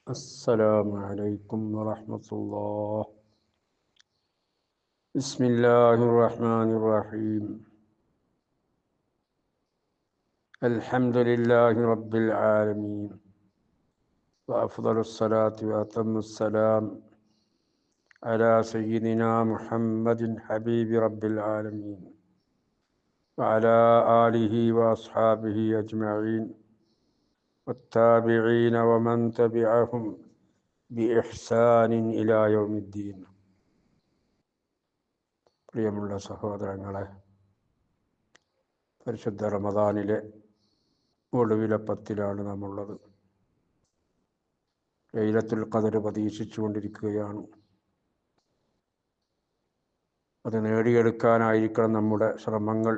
السلام عليكم ورحمة الله. بسم الله الرحمن الرحيم. الحمد لله رب العالمين، وأفضل الصلاة وأتم السلام على سيدنا محمد حبيب رب العالمين وعلى آله وأصحابه أجمعين والتابعين ومن تبعهم بإحسان إلى يوم الدين. പ്രിയമുള്ള സഹോദരങ്ങളെ, പരിശുദ്ധ റമദാനിലെ ഒടുവിലെ പത്തിലാണ് നാമുള്ളത്. ലൈലത്തുൽ ഖദർ പ്രതീക്ഷിച്ചുകൊണ്ടിരിക്കുകയാണ്. അത് നേടിയെടുക്കാനായിരിക്കണം നമ്മുടെ ശ്രമങ്ങൾ.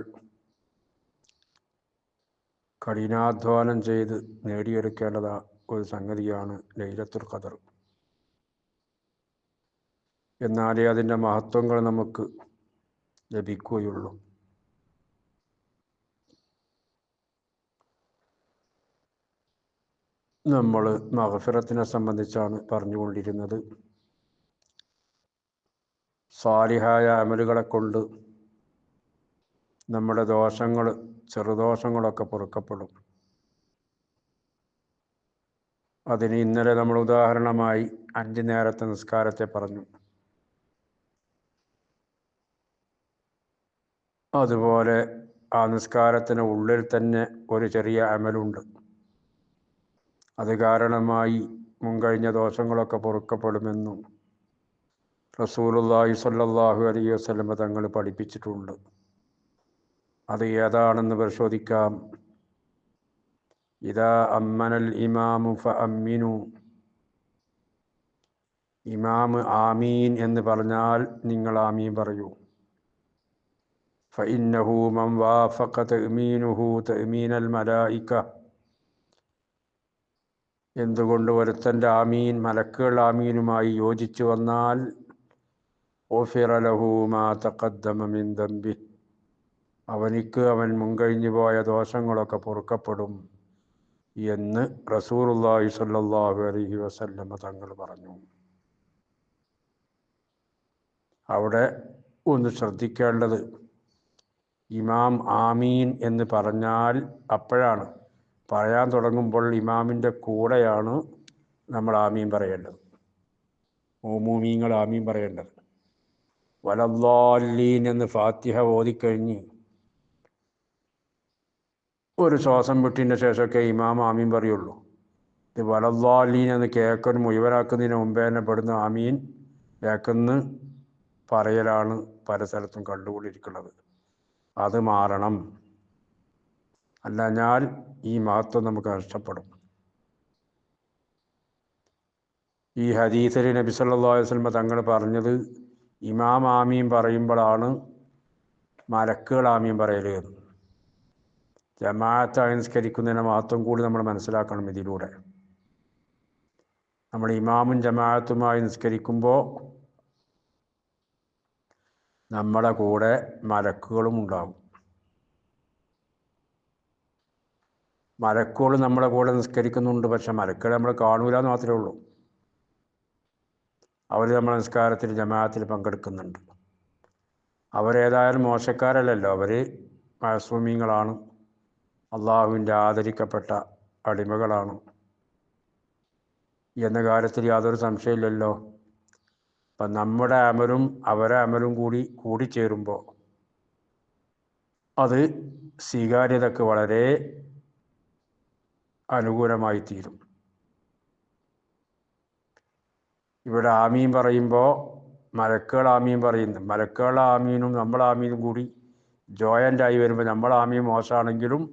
കഠിനാധ്വാനം ചെയ്ത് നേടിയെടുക്കേണ്ടത് ഒരു സംഗതിയാണ് ലൈലത്തുൽ ഖദർ. എന്നാലേ അതിൻ്റെ മഹത്വങ്ങൾ നമുക്ക് ലഭിക്കുകയുള്ളൂ. നമ്മൾ മഗ്ഫിറത്തിനെ സംബന്ധിച്ചാണ് പറഞ്ഞുകൊണ്ടിരുന്നത്. സാലിഹായ അമലുകളെ കൊണ്ട് നമ്മുടെ ദോഷങ്ങൾ, ചെറുദോഷങ്ങളൊക്കെ പൊറുക്കപ്പെടും. അതിന് ഇന്നലെ നമ്മൾ ഉദാഹരണമായി 5 നേരത്തെ നിസ്കാരത്തെ പറഞ്ഞു. അതുപോലെ ആ നിസ്കാരത്തിന് ഉള്ളിൽ തന്നെ ഒരു ചെറിയ അമലുണ്ട്. അത് കാരണമായി മുൻകഴിഞ്ഞ ദോഷങ്ങളൊക്കെ പൊറുക്കപ്പെടുമെന്നും റസൂലുള്ളാഹി സ്വല്ലല്ലാഹു അലൈഹി വസല്ലം തങ്ങൾ പഠിപ്പിച്ചിട്ടുണ്ട്. അത് ഏതാണെന്ന് പരിശോധിക്കാം. ഇദാ അമ്മനൽ ഇമാമു ഫഅമ്മിനു. ഇമാം ആമീൻ എന്ന് പറഞ്ഞാൽ നിങ്ങൾ ആമീൻ പറയൂ. ഫഇന്നഹു മൻ വാഫഖ തഅ്മീനുഹു തഅ്മീനൽ മലായിക. എന്തുകൊണ്ട് ഒരുത്തൻ്റെ ആമീൻ മലക്കുകൾ ആമീനുമായി യോജിച്ചു വന്നാൽ ഗുഫിറ ലഹു മാ തഖദ്ദമ മിൻ ദംബി. അവനിക്ക് അവൻ മുൻകഴിഞ്ഞു പോയ ദോഷങ്ങളൊക്കെ പൊറുക്കപ്പെടും എന്ന് റസൂലുള്ളാഹി സ്വല്ലല്ലാഹു അലൈഹി വസല്ലം തങ്ങൾ പറഞ്ഞു. അവിടെ ഒന്ന് ശ്രദ്ധിക്കേണ്ടത്, ഇമാം ആമീൻ എന്ന് പറഞ്ഞാൽ അപ്പോഴാണ്, പറയാൻ തുടങ്ങുമ്പോൾ ഇമാമിൻ്റെ കൂടെയാണ് നമ്മൾ ആമീൻ പറയേണ്ടത്. ഉമൂമീങ്ങൾ ആമീൻ പറയേണ്ടത്. വലദ്ദാല്ലീൻ എന്ന് ഫാത്തിഹ ഓതിക്കഴിഞ്ഞ് ഒരു ശ്വാസം വിട്ടതിന് ശേഷമൊക്കെ ഇമാം ആമീൻ പറയുള്ളൂ. ഇത് വലദ്ദാല്ലീൻ എന്ന് കേൾക്കുന്ന മുഴുവനാക്കുന്നതിന് മുമ്പേ തന്നെ പെടുന്ന ആമീൻ കേൾക്കുന്ന പറയലാണ് പല സ്ഥലത്തും കണ്ടുകൊണ്ടിരിക്കുന്നത്. അത് മാറണം. അല്ലഞ്ഞാൽ ഈ മഹത്വം നമുക്ക് നഷ്ടപ്പെടും. ഈ ഹദീസിൽ നബി സല്ലല്ലാഹു അലൈഹി വസല്ലം തങ്ങൾ പറഞ്ഞത് ഇമാം ആമീൻ പറയുമ്പോഴാണ് മലക്കുകൾ ആമീൻ പറയൽ. ജമാഅത്തായി നിസ്കരിക്കുന്നതിൻ്റെ മഹത്വം കൂടി നമ്മൾ മനസ്സിലാക്കണം. ഇതിലൂടെ നമ്മൾ ഇമാമും ജമാഅത്തുമായി നിസ്കരിക്കുമ്പോൾ നമ്മുടെ കൂടെ മലക്കുകളും ഉണ്ടാകും. മലക്കുകൾ നമ്മുടെ കൂടെ നിസ്കരിക്കുന്നുണ്ട്, പക്ഷെ മലക്കുകളെ നമ്മൾ കാണൂല എന്ന് മാത്രമേ ഉള്ളൂ. അവർ നമ്മുടെ നിസ്കാരത്തിൽ ജമാഅത്തിൽ പങ്കെടുക്കുന്നുണ്ട്. അവരേതായാലും മോശക്കാരല്ലല്ലോ, അവർ മഅസൂമീങ്ങളാണ്, അള്ളാഹുവിൻ്റെ ആദരിക്കപ്പെട്ട അടിമകളാണ് എന്ന കാര്യത്തിൽ യാതൊരു സംശയമില്ലല്ലോ. അപ്പം നമ്മുടെ അമലും അവരെ അമലും കൂടിച്ചേരുമ്പോൾ അത് സ്വീകാര്യതയ്ക്ക് വളരെ അനുകൂലമായി തീരും. ഇവിടെ ആമീൻ പറയുമ്പോൾ മലക്കുകൾ ആമീൻ പറയുന്നു. മലക്കുകളുടെ ആമീനും നമ്മളെ ആമീനും കൂടി ജോയിൻ്റായി വരുമ്പോൾ നമ്മളെ ആമീൻ മോശമാണെങ്കിലും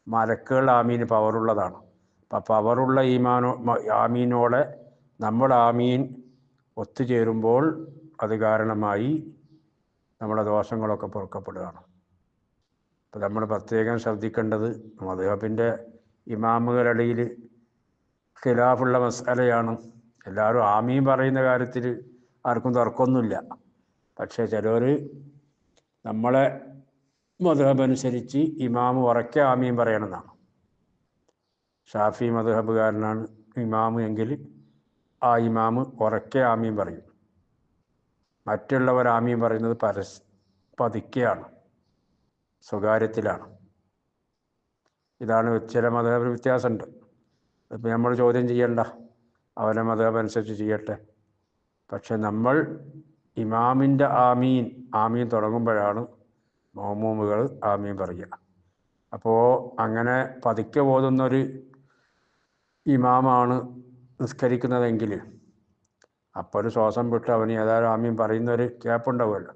മലക്കുകളുടെ ആമീന് പവറുള്ളതാണ്. അപ്പം പവറുള്ള ആമീനോടെ നമ്മുടെ ആമീൻ ഒത്തുചേരുമ്പോൾ അത് കാരണമായി നമ്മുടെ ദോഷങ്ങളൊക്കെ പൊറുക്കപ്പെടുകയാണ്. അപ്പം നമ്മൾ പ്രത്യേകം ശ്രദ്ധിക്കേണ്ടത്, മദ്ഹബിൻ്റെ ഇമാമുകളിടയിൽ ഖിലാഫുള്ള മസ്അലയാണ്. എല്ലാവരും ആമീൻ പറയുന്ന കാര്യത്തിൽ ആർക്കും തർക്കമൊന്നുമില്ല. പക്ഷേ ചിലർ നമ്മളെ മദ്ഹബ് അനുസരിച്ച് ഇമാമ് ഉറക്കെ ആമീൻ പറയണമെന്നാണ്. ഷാഫി മദ്ഹബുകാരനാണ് ഇമാമ് എങ്കിൽ ആ ഇമാമ് ഉറക്കെ ആമീൻ പറയും. മറ്റുള്ളവർ ആമീൻ പറയുന്നത് പതുക്കെയാണ്, സ്വകാര്യത്തിലാണ്. ഇതാണ് ചില മതപര വ്യത്യാസമുണ്ട്. ഇപ്പം നമ്മൾ ചോദ്യം ചെയ്യണ്ട, അവരെ മതം അനുസരിച്ച് ചെയ്യട്ടെ. പക്ഷെ നമ്മൾ ഇമാമിൻ്റെ ആമീൻ തുടങ്ങുമ്പോഴാണ് മഅ്മൂമുകൾ ആമീൻ പറയുക. അപ്പോൾ അങ്ങനെ പതുക്കെ ഓതുന്നൊരു ഇമാമാണ് നിസ്കരിക്കുന്നതെങ്കിൽ അപ്പോൾ ഒരു ശ്വാസം വിട്ട് അവന് ഏതായാലും ആമീൻ പറയുന്നൊരു ഗ്യാപ്പുണ്ടാവുമല്ലോ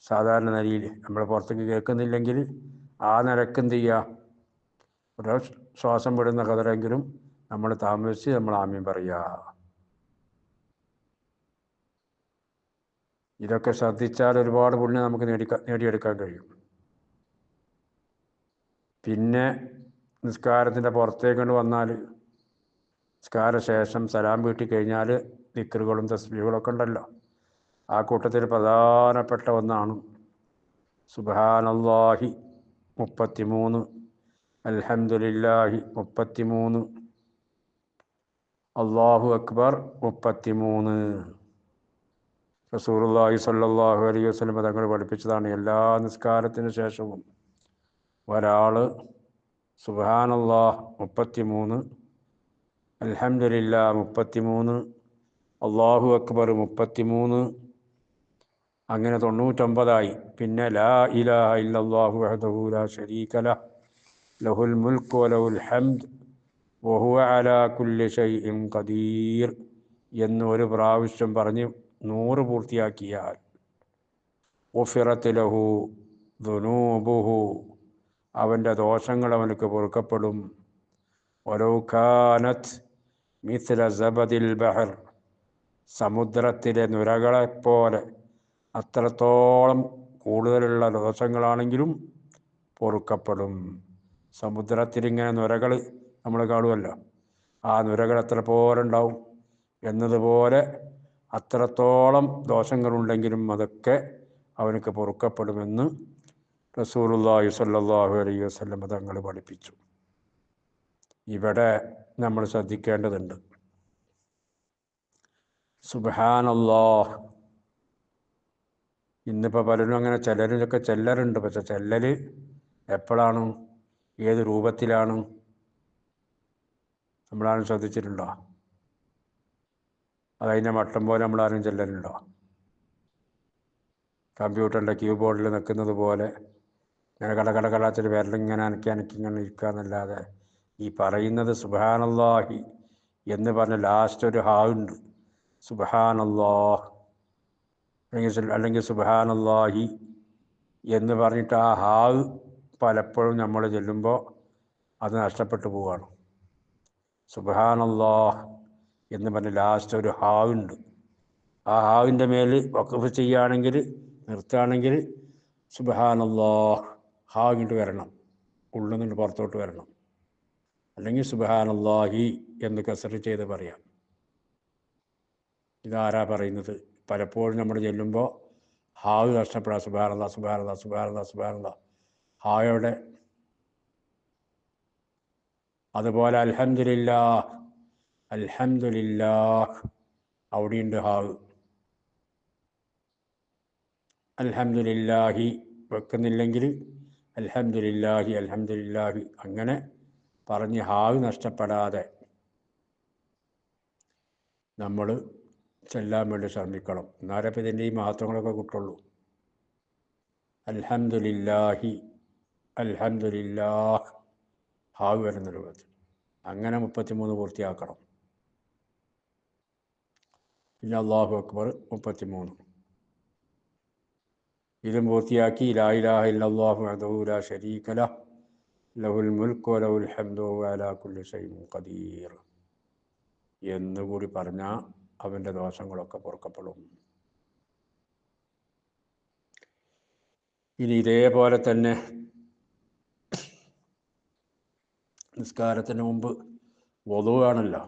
സാധാരണ നിലയിൽ. നമ്മൾ പുറത്തേക്ക് കേൾക്കുന്നില്ലെങ്കിൽ ആ നിലക്ക് എന്ത് ചെയ്യുക, ഒരു ശ്വാസം വിടുന്ന കതറെങ്കിലും നമ്മൾ താമസിച്ച് നമ്മൾ ആമീൻ പറയുക. ഇതൊക്കെ ശ്രദ്ധിച്ചാൽ ഒരുപാട് പുണ്യം നമുക്ക് നേടിയെടുക്കാൻ കഴിയും. പിന്നെ നിസ്കാരത്തിൻ്റെ പുറത്തേക്ക് കൊണ്ട് വന്നാൽ, നിസ്കാര ശേഷം സലാം വീട്ടി കഴിഞ്ഞാൽ ദിക്റുകളും തസ്ബീഹുകളൊക്കെ ഉണ്ടല്ലോ. ആ കൂട്ടത്തിൽ പ്രധാനപ്പെട്ട ഒന്നാണ് സുബ്ഹാനല്ലാഹി 33, അൽഹംദുലില്ലാഹി 33, അല്ലാഹു അക്ബർ 33. റസൂലുള്ളാഹി സ്വല്ലല്ലാഹു അലൈഹി വസല്ലം തങ്ങൾ പഠിപ്പിച്ചതാണ്. എല്ലാ നിസ്കാരത്തിന് ശേഷവും ഒരാൾ സുബ്ഹാനല്ലാഹ് 33, അൽഹംദുലില്ലാഹ് 33, അല്ലാഹു അക്ബർ 33, അങ്ങനെ 99ആയി. പിന്നെ ലാ ഇലാഹ ഇല്ലല്ലാഹു വഹ്ദഹു ലാ ശരീക ലഹ് ലഹുൽ മുൽക്കു വലഹുൽ ഹംദ് വഹുവ അലാ കുല്ലി ഷൈഇൻ ഖദീർ എന്ന് ഒരു പ്രാവശ്യം പറഞ്ഞ് 100 പൂർത്തിയാക്കിയാൽ ഗുഫിറത് ലഹു ദുനൂബുഹു, അവൻ്റെ ദോഷങ്ങൾ അവനക്ക് പൊറുക്കപ്പെടും. വലൗ കാനത് മിസ്ല സബദിൽ ബഹർ, സമുദ്രത്തിലെ നുരകളെപ്പോലെ അത്രത്തോളം കൂടുതലുള്ള ദോഷങ്ങളാണെങ്കിലും പൊറുക്കപ്പെടും. സമുദ്രത്തിലിങ്ങനെ നുരകൾ നമ്മൾ കാണുമല്ലോ, ആ നുരകൾ എത്ര പോലെ ഉണ്ടാവും എന്നതുപോലെ അത്രത്തോളം ദോഷങ്ങളുണ്ടെങ്കിലും അതൊക്കെ അവനക്ക് പൊറുക്കപ്പെടുമെന്ന് റസൂലുള്ളാഹി സ്വല്ലല്ലാഹു അലൈഹി വസല്ലം തങ്ങൾ പഠിപ്പിച്ചു. ഇവിടെ നമ്മൾ ശ്രദ്ധിക്കേണ്ടതുണ്ട്. സുബ്ഹാനല്ലാഹ്, ഇന്നിപ്പോൾ പലരും അങ്ങനെ ചിലരിലൊക്കെ ചെല്ലറുണ്ട്. പക്ഷെ ചെല്ലൽ എപ്പോഴാണ്, ഏത് രൂപത്തിലാണ്, നമ്മളാരും ശ്രദ്ധിച്ചിട്ടുണ്ടോ? അതതിൻ്റെ മട്ടം പോലെ നമ്മളാരും ചെല്ലലുണ്ടോ? കമ്പ്യൂട്ടറിൻ്റെ കീബോർഡിൽ നിൽക്കുന്നത് പോലെ ഇങ്ങനെ കടകടകടച്ചിട്ട് വിരലിങ്ങനെ അനക്കിങ്ങനെ ഇരിക്കുക എന്നല്ലാതെ, ഈ പറയുന്നത് സുബ്ഹാനല്ലാഹി എന്ന് പറഞ്ഞ ലാസ്റ്റ് ഒരു ഹാ ഉണ്ട്, സുബ്ഹാനല്ലാഹ് അല്ലെങ്കിൽ സുബ്ഹാനല്ലാഹി എന്ന് പറഞ്ഞിട്ട് ആ ഹാ പലപ്പോഴും നമ്മൾ ചെല്ലുമ്പോൾ അത് നഷ്ടപ്പെട്ടു പോവുകയാണ്. സുബ്ഹാനല്ലാഹ് എന്ന് പറഞ്ഞ് ലാസ്റ്റ് ഒരു ഹാ ഉണ്ട്. ആ ഹാവിൻ്റെ മേൽ വഖഫ് ചെയ്യുകയാണെങ്കിൽ, നിർത്തുകയാണെങ്കിൽ സുബ്ഹാനല്ലാഹ് ഹാ ഇങ്ങോട്ട് വരണം, ഉള്ളിൽ നിന്ന് പുറത്തോട്ട് വരണം. അല്ലെങ്കിൽ സുബ്ഹാനല്ലാഹി എന്ന് കസറ് ചെയ്ത് പറയാം. ഇതാരാ പറയുന്നത്? പലപ്പോഴും നമ്മൾ ചെല്ലുമ്പോൾ ഹാവ് നഷ്ടപ്പെടാം. സുബ്ഹാനല്ലാഹ് സുബ്ഹാനല്ലാഹ് സുബ്ഹാനല്ലാഹ് സുബ്ഹാനല്ലാഹ്, ഹായോടെ. അതുപോലെ അൽഹംദുലില്ലാഹ് അൽഹംദുലില്ലാഹ്, അവിടെയുണ്ട് ഹാവ്. അൽഹംദുലില്ലാഹി വെക്കുന്നില്ലെങ്കിൽ അൽഹംദുലില്ലാഹി അൽഹംദുലില്ലാഹി, അങ്ങനെ പറഞ്ഞ് ഹാവ് നഷ്ടപ്പെടാതെ നമ്മൾ ചെല്ലാൻ വേണ്ടി ശ്രമിക്കണം. എന്നാലേ ഇപ്പം ഇതിൻ്റെ ഈ മഹത്വങ്ങളൊക്കെ കിട്ടുള്ളൂ. അൽഹംദുലില്ലാഹി അൽഹംദുലില്ലാഹ്, ഹാവ് വരുന്ന രൂപത്തിൽ അങ്ങനെ 33 പൂർത്തിയാക്കണം. പിന്നെ അല്ലാഹു അക്ബർ 33, ഇതും പൂർത്തിയാക്കി ലാ ഇലാഹ ഇല്ലല്ലാഹു വഹ്ദഹു ലാ ശരീക ലഹ് ലഹുൽ മുൽക്കു വലഹുൽ ഹംദു വഹുവ അലാ കുല്ലി ഷൈഇൻ ഖദീർ എന്നുകൂടി പറഞ്ഞാൽ അവൻ്റെ ദോഷങ്ങളൊക്കെ പൊറുക്കപ്പെടും. ഇനി ഇതേപോലെ തന്നെ നിസ്കാരത്തിന് മുമ്പ് വുളൂ ആണല്ലോ.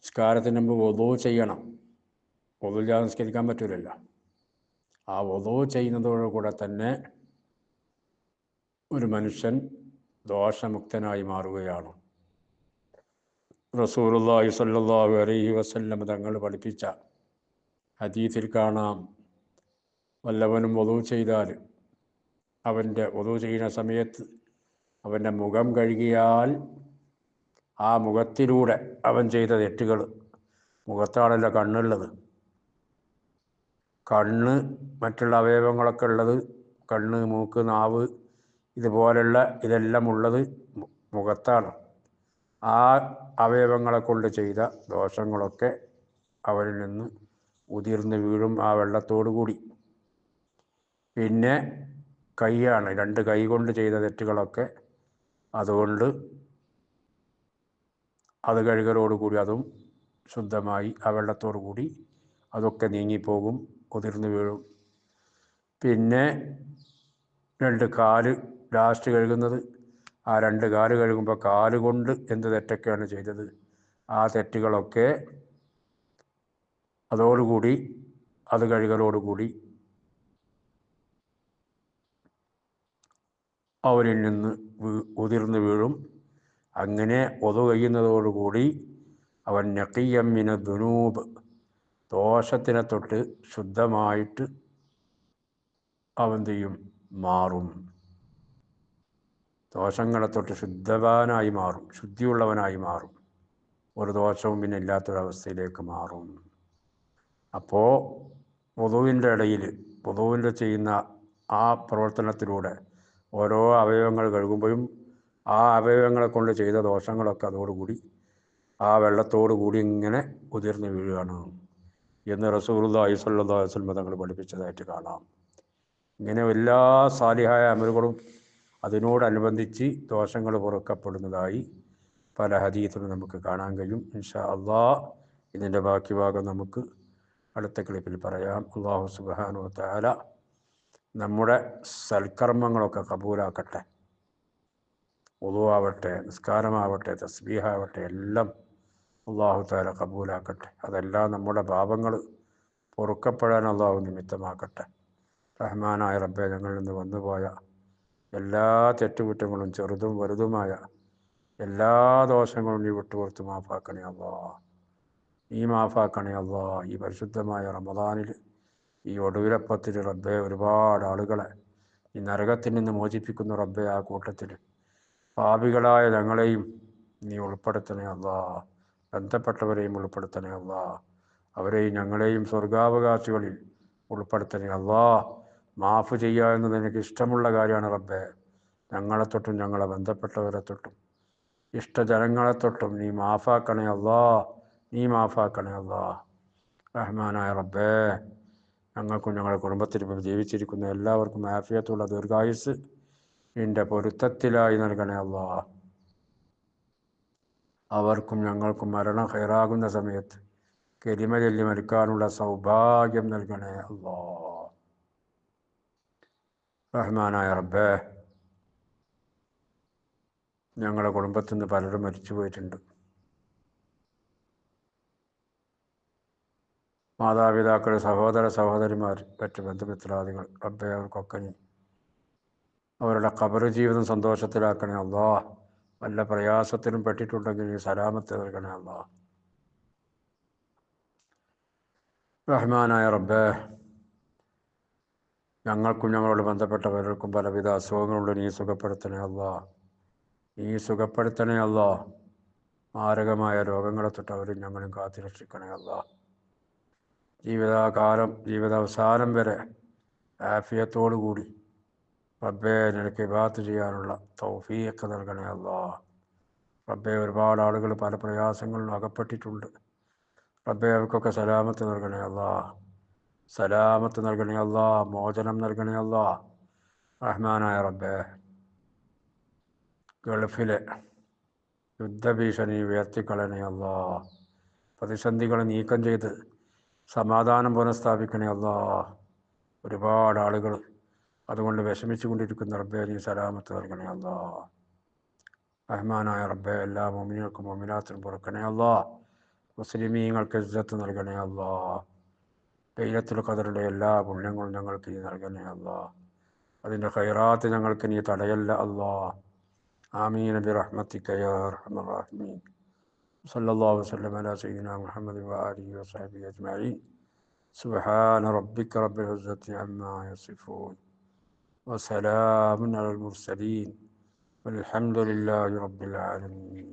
നിസ്കാരത്തിന് മുമ്പ് വുളൂ ചെയ്യണം. വുളൂ ഇല്ലാതെ നിസ്കരിക്കാൻ പറ്റൂലല്ലോ. ആ വുളൂ ചെയ്യുന്നതോടുകൂടെ തന്നെ ഒരു മനുഷ്യൻ ദോഷമുക്തനായി മാറുകയാണ്. റസൂലുള്ളാഹി സ്വല്ലല്ലാഹു അലൈഹി വസല്ലം തങ്ങൾ പഠിപ്പിച്ച ഹദീസിൽ കാണാം, വല്ലവനും വുളൂ ചെയ്താൽ അവൻ്റെ വുളൂ ചെയ്യുന്ന സമയത്ത് അവൻ്റെ മുഖം കഴുകിയാൽ ആ മുഖത്തിലൂടെ അവൻ ചെയ്ത തെറ്റുകൾ, മുഖത്താണല്ലോ കണ്ണുള്ളത്, കണ്ണ് മറ്റുള്ള അവയവങ്ങളൊക്കെ ഉള്ളത്, കണ്ണ്, മൂക്ക്, നാവ് ഇതുപോലുള്ള ഇതെല്ലാം ഉള്ളത് മുഖത്താണ്. ആ അവയവങ്ങളെ കൊണ്ട് ചെയ്ത ദോഷങ്ങളൊക്കെ അവരിൽ നിന്ന് ഉതിർന്ന് വീഴും ആ വെള്ളത്തോടു കൂടി. പിന്നെ കൈയാണ്, രണ്ട് കൈ കൊണ്ട് ചെയ്ത തെറ്റുകളൊക്കെ അതുകൊണ്ട് അത് കഴുകലോടുകൂടി അതും ശുദ്ധമായി ആ വെള്ളത്തോടു കൂടി അതൊക്കെ നീങ്ങിപ്പോകും, ഉതിർന്ന് വീഴും. പിന്നെ രണ്ട് കാല് ലാസ്റ്റ് കഴുകുന്നത്, ആ രണ്ട് കാല് കഴുകുമ്പോൾ കാല് കൊണ്ട് എന്ത് തെറ്റൊക്കെയാണ് ചെയ്തത് ആ തെറ്റുകളൊക്കെ അതോടുകൂടി അത് കഴുകലോടുകൂടി അവരിൽ നിന്ന് ഉതിർന്ന് വീഴും. അങ്ങനെ ഒതു കഴിയുന്നതോടുകൂടി അവൻ നഖിയ്യം മിന ദുനൂബ്, ദോഷത്തിനെ തൊട്ട് ശുദ്ധമായിട്ട് അവൻ ചെയ്യും, മാറും. ദോഷങ്ങളെ തൊട്ട് ശുദ്ധവാനായി മാറും, ശുദ്ധിയുള്ളവനായി മാറും, ഒരു ദോഷവും പിന്നെ ഇല്ലാത്തൊരവസ്ഥയിലേക്ക് മാറും. അപ്പോൾ വുളുവിൻ്റെ ഇടയിൽ വുളുവിൻ്റെ ചെയ്യുന്ന ആ പ്രവർത്തനത്തിലൂടെ ഓരോ അവയവങ്ങൾ കഴുകുമ്പോഴും ആ അവയവങ്ങളെ കൊണ്ട് ചെയ്ത ദോഷങ്ങളൊക്കെ അതോടുകൂടി ആ വെള്ളത്തോടു കൂടി ഇങ്ങനെ ഉതിർന്ന് വീഴുകയാണ് എന്ന് റസൂലുള്ളാഹി സ്വല്ലല്ലാഹു അലൈഹി വസല്ലം തങ്ങൾ പഠിപ്പിച്ചതായിട്ട് കാണാം. ഇങ്ങനെ എല്ലാ സാലിഹായ അമലുകളും അതിനോടനുബന്ധിച്ച് ദോഷങ്ങൾ പൊറുക്കപ്പെടുന്നതായി പല ഹദീസിലും നമുക്ക് കാണാൻ കഴിയും. ഇൻഷാ അല്ലാഹ് ഇതിൻ്റെ ബാക്കി ഭാഗം നമുക്ക് അടുത്ത ക്ലിപ്പിൽ പറയാം. അല്ലാഹു സുബ്ഹാനഹു വ തആല നമ്മുടെ സൽക്കർമ്മങ്ങളൊക്കെ കബൂലാക്കട്ടെ. വുളൂ ആവട്ടെ, നിസ്കാരമാവട്ടെ, തസ്ബീഹാവട്ടെ, എല്ലാം അല്ലാഹു തആല കബൂലാക്കട്ടെ. അതെല്ലാം നമ്മുടെ പാപങ്ങൾ പൊറുക്കപ്പെടാൻ അല്ലാഹു നിമിത്തമാക്കട്ടെ. റഹ്മാനായ റബ്ബേ, ഞങ്ങളിൽ നിന്ന് വന്നുപോയ എല്ലാ തെറ്റുകുറ്റങ്ങളും ചെറുതും വലുതുമായ എല്ലാ ദോഷങ്ങളും നീ വിട്ടുപുറത്ത് മാഫാക്കണേ അല്ലാഹ്, നീ മാഫാക്കണേ അല്ലാഹ്. ഈ പരിശുദ്ധമായ റമദാനിൽ ഈ ഒടുവിലപ്പത്തിൽ റബ്ബേ ഒരുപാട് ആളുകളെ ഈ നരകത്തിൽ നിന്ന് മോചിപ്പിക്കുന്ന റബ്ബേ, ആ കൂട്ടത്തിൽ പാപികളായ ഞങ്ങളെയും നീ ഉൾപ്പെടുത്തണേ അല്ലാഹ്, ബന്ധപ്പെട്ടവരെയും ഉൾപ്പെടുത്തണേ അല്ലാഹ്, അവരെയും ഞങ്ങളെയും സ്വർഗാവകാശികളിൽ ഉൾപ്പെടുത്തണേ അല്ലാഹ്. മാഫ് ചെയ്യുക എന്നത് എനിക്ക് ഇഷ്ടമുള്ള കാര്യമാണ് റബ്ബേ. ഞങ്ങളെ തൊട്ടും ഞങ്ങളെ ബന്ധപ്പെട്ടവരെ തൊട്ടും ഇഷ്ടജനങ്ങളെ തൊട്ടും നീ മാഫാക്കണേ അല്ലാഹ്, നീ മാഫാക്കണേ അല്ലാഹ്. റഹ്മാനായ റബ്ബേ, ഞങ്ങൾക്കും ഞങ്ങളുടെ കുടുംബത്തിലും ജീവിച്ചിരിക്കുന്ന എല്ലാവർക്കും ആഫിയത്തുള്ള ദീർഘായുസ് നിന്റെ പൊരുത്തത്തിലായി നൽകണേ അല്ലാഹ്. അവർക്കും ഞങ്ങൾക്കും മരണം ഖൈറാകുന്ന സമയത്ത് കലിമ ചൊല്ലി മരിക്കാനുള്ള സൗഭാഗ്യം നൽകണേ അല്ലാഹ്. റഹ്മാനായ റബ്ബേ, ഞങ്ങളുടെ കുടുംബത്തിൽ നിന്ന് പലരും മരിച്ചു പോയിട്ടുണ്ട്. മാതാപിതാക്കൾ, സഹോദര സഹോദരിമാർ, മറ്റ് ബന്ധുമിത്രാദികൾ, റബ്ബേ അവർക്കൊക്കെ നീ അവരുടെ ഖബർ ജീവിതം സന്തോഷത്തിലാക്കണേ അല്ലാഹ്. വല്ല പ്രയാസത്തിലും പെട്ടിട്ടുണ്ടെങ്കിൽ നീ സലാമത്ത് നൽകണേ അല്ലാഹ്. റഹ്മാനായ റബ്ബേ, ഞങ്ങൾക്കും ഞങ്ങളോട് ബന്ധപ്പെട്ടവർക്കും പലവിധ അസുഖങ്ങളുണ്ട്, നീ സുഖപ്പെടുത്തണേ അല്ലാഹ്, നീ സുഖപ്പെടുത്തണേ അല്ലാഹ്. മാരകമായ രോഗങ്ങളെ തൊട്ട് അവരും ഞങ്ങളും കാത്തുരക്ഷിക്കണേ അല്ലാഹ്. ജീവിതകാലം, ജീവിതാവസാനം വരെ ആഫിയത്തോടു കൂടി റബ്ബേ നിനക്ക് ഇബാദത്ത് ചെയ്യാനുള്ള തൗഫീഖ് നൽകണേ അല്ലാഹ്. റബ്ബേ, ഒരുപാട് ആളുകൾ പല പ്രയാസങ്ങളിലും അകപ്പെട്ടിട്ടുണ്ട്. റബ്ബേ, അവർക്കൊക്കെ സലാമത്ത് നൽകണേ അല്ലാഹ്, സലാമത്ത് നൽകണേ അല്ലാഹ്, മോചനം നൽകണേ അല്ലാഹ്. റഹ്മാനായ റബ്ബേ, ഗൾഫിലെ യുദ്ധഭീഷണി ഉയർത്തിക്കളയണേ അല്ലാഹ്. പ്രതിസന്ധികൾ നീക്കം ചെയ്ത് സമാധാനം പുനഃസ്ഥാപിക്കണേ അല്ലാഹ്. ഒരുപാട് ആളുകൾ അതുകൊണ്ട് വിഷമിച്ചു കൊണ്ടിരിക്കുന്ന റബ്ബേ, നീ സലാമത്ത് നൽകണേ അല്ലാഹ്. റഹ്മാനായ റബ്ബേ, എല്ലാ മുഅ്മിനീങ്ങൾക്കും മുഅ്മിനാത്തിനും പൊറുക്കണേ അല്ലാഹ്. മുസ്ലിമീങ്ങൾക്ക് ഇസ്സത്ത് നൽകണേ അല്ലാഹ്. ലൈലത്തുൽ ഖദറിൻ്റെ എല്ലാ പുണ്യങ്ങളും ഞങ്ങൾക്ക് നീ നൽകണേ അല്ലാഹ്. അതിൻ്റെ ഖൈറാത്ത് ഞങ്ങൾക്ക് നീ തടയല്ല അല്ലാഹ്. ആമീൻ ബിറഹ്മതിക യാ അർഹമർ റഹീമീൻ. സല്ലല്ലാഹു അലൈഹി വസല്ലം അലാ സയ്യിദിനാ മുഹമ്മദ് വആലിഹി വസഹബിഹി അജ്മഈൻ. സുബ്ഹാന റബ്ബിക റബ്ബിൽ ഇസ്സത്തി അമ്മാ യസിഫൂൻ വസലാമുൻ അലൽ മുർസലീൻ വൽഹംദുലില്ലാഹി റബ്ബിൽ ആലമീൻ.